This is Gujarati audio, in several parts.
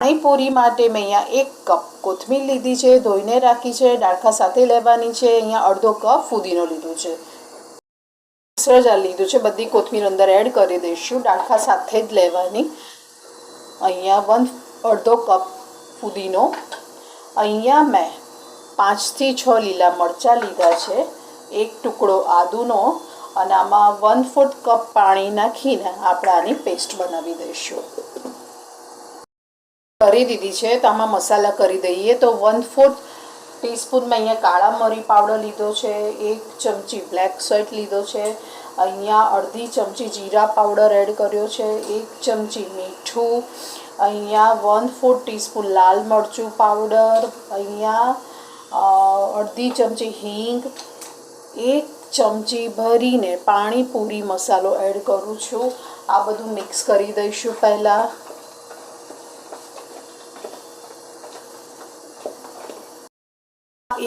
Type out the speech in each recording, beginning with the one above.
પાણીપુરી માટે મેં અહીંયા 1 કપ કોથમીર લીધી છે, ધોઈને રાખી છે, ડાળખા સાથે લેવાની છે। અહીંયા અડધો કપ ફુદીનો લીધો છે, મિક્સર જાર લીધું છે, બધી કોથમીર અંદર એડ કરી દઈશું, ડાળખા સાથે જ લેવાની। અહીંયા અડધો કપ ફુદીનો, અહીંયા મેં 5 થી 6 લીલા મરચાં લીધા છે, 1 ટુકડો આદુનો, અને આમાં 1/4 કપ પાણી નાખીને આપણે આની પેસ્ટ બનાવી દઈશું। કરી દીધી છે તો આમાં મસાલા કરી દઈએ। તો 1/4 ટીસ્પૂન મેં અહીંયા કાળા મરી પાવડર લીધો છે, 1 ચમચી બ્લેક સોલ્ટ લીધો છે, અહીંયા અડધી ચમચી જીરા પાવડર એડ કર્યો છે, 1 ચમચી મીઠું, અહીંયા 1/4 ટીસ્પૂન લાલ મરચું પાવડર, અહીંયા અડધી ચમચી હિંગ, 1 ચમચી ભરીને પાણીપુરી મસાલો એડ કરું છું। આ બધું મિક્સ કરી દઈશું પહેલાં।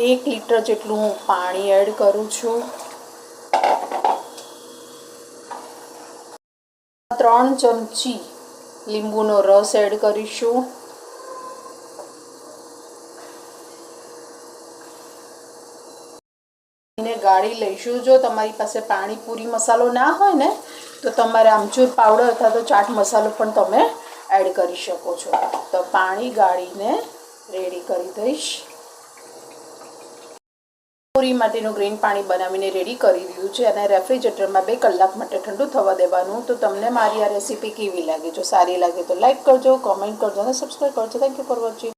1 લીટર જેટલું હું પાણી એડ કરું છું। 3 ચમચી લીંબુનો રસ એડ કરીશું। એને ગાળી લઈશું। જો તમારી પાસે પાણીપુરી મસાલો ના હોય ને તો તમારે આમચૂર પાવડર અથવા તો ચાટ મસાલો પણ તમે એડ કરી શકો છો। તો પાણી ગાળીને રેડી કરી દઈશ। પૂરી માટેનું ગ્રીન પાણી બનાવીને રેડી કરી દીધું છે અને રેફ્રિજરેટરમાં 2 કલાક માટે ઠંડુ થવા દેવાનું। તો તમને મારી આ રેસીપી કેવી લાગે? જો સારી લાગે તો લાઈક કરજો, કમેન્ટ કરજો અને સબસ્ક્રાઈબ કરજો। Thank you for watching.